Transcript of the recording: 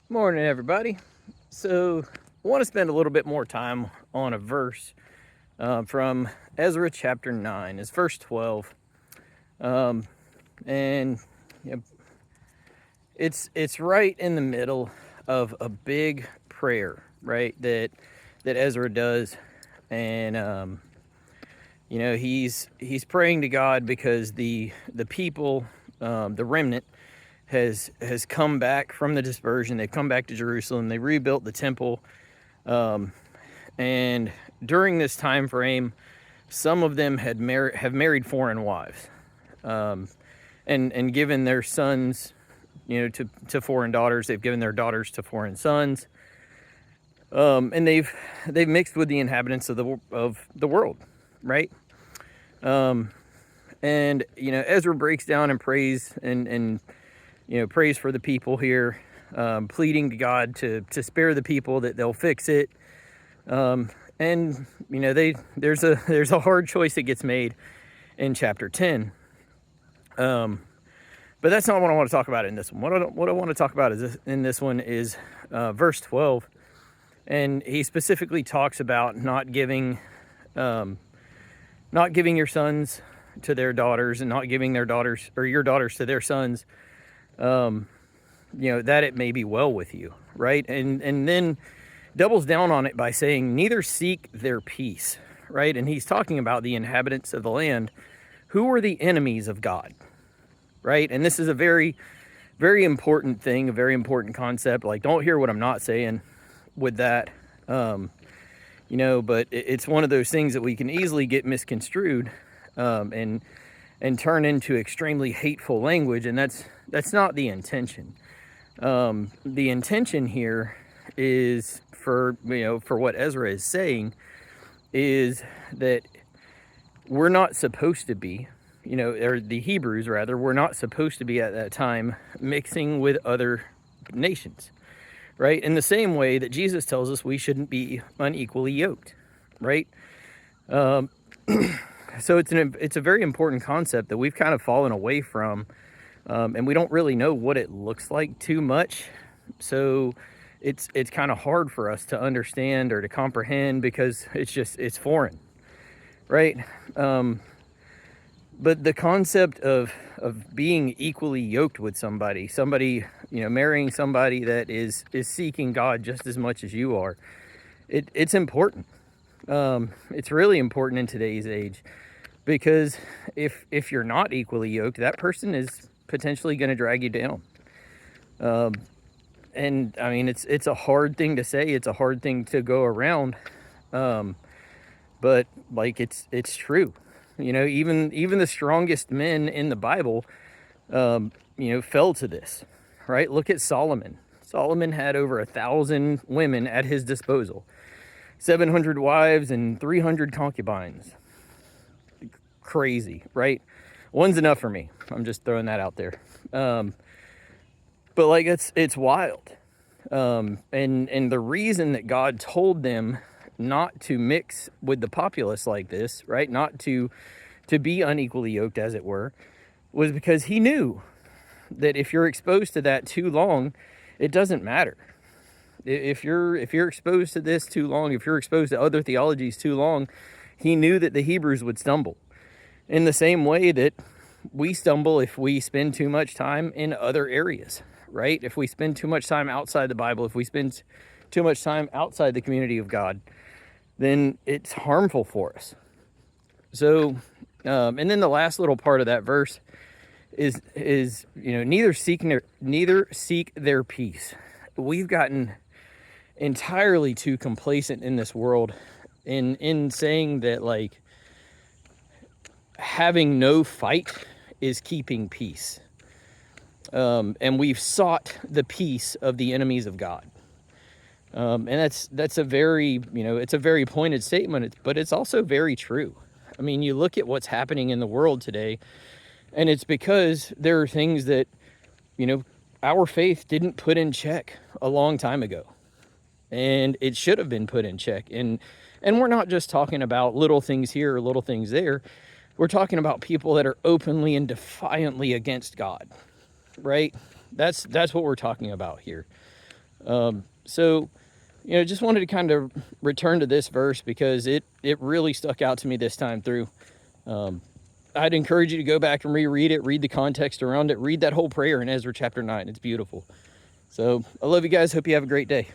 Morning, everybody. So, I want to spend a little bit more time on a verse from Ezra chapter 9. It's verse 12. Um, and you know, it's right in the middle of a big prayer, right? That Ezra does. And he's praying to God because the people, the remnant, has come back from the dispersion. They've come back to Jerusalem. They rebuilt the temple. And during this time frame, some of them have married foreign wives, um, and given their sons, to foreign daughters. They've given their daughters to foreign sons, and they've mixed with the inhabitants of the world, right? Um, and Ezra breaks down and prays and prays for the people here, pleading to God to spare the people, that they'll fix it. And there's a hard choice that gets made in chapter 10. But that's not what I want to talk about in this one. What I want to talk about in this one is verse 12, and he specifically talks about not giving your sons to their daughters, and not giving their daughters or your daughters to their sons, that it may be well with you, right? And then doubles down on it by saying, neither seek their peace, right? And he's talking about the inhabitants of the land who were the enemies of God, right? And this is a very, very important thing, a very important concept. Like, don't hear what I'm not saying with that, but it's one of those things that we can easily get misconstrued, and turn into extremely hateful language, and that's not the intention. The intention here is for what Ezra is saying is that we're not supposed to be, or the Hebrews rather, were not supposed to be at that time mixing with other nations, right? In the same way that Jesus tells us we shouldn't be unequally yoked, right? So it's a very important concept that we've kind of fallen away from, and we don't really know what it looks like too much. So it's kind of hard for us to understand or to comprehend, because it's foreign, right? But the concept of being equally yoked with somebody, marrying somebody that is seeking God just as much as you are, it's important. It's really important in today's age, because if you're not equally yoked, that person is potentially going to drag you down. And I mean, it's a hard thing to say. It's a hard thing to go around. But like, it's true. Even the strongest men in the Bible, fell to this, right? Look at Solomon. Solomon had over 1,000 women at his disposal, 700 wives and 300 concubines. Crazy, right? One's enough for me. I'm just throwing that out there. But like, it's wild. And the reason that God told them not to mix with the populace like this, right? Not to be unequally yoked, as it were, was because he knew that if you're exposed to that too long, it doesn't matter. If you're exposed to this too long, if you're exposed to other theologies too long, he knew that the Hebrews would stumble. In the same way that we stumble if we spend too much time in other areas, right? If we spend too much time outside the Bible, if we spend too much time outside the community of God, then it's harmful for us. So, and then the last little part of that verse is neither seek their peace. We've gotten entirely too complacent in this world in saying that, like, having no fight is keeping peace. And we've sought the peace of the enemies of God. And that's a very, it's a very pointed statement, but it's also very true. I mean, you look at what's happening in the world today, and it's because there are things that, our faith didn't put in check a long time ago. And it should have been put in check. And we're not just talking about little things here or little things there. We're talking about people that are openly and defiantly against God, right? That's what we're talking about here. So, just wanted to kind of return to this verse because it really stuck out to me this time through. I'd encourage you to go back and reread it, read the context around it, read that whole prayer in Ezra chapter 9. It's beautiful. So I love you guys. Hope you have a great day.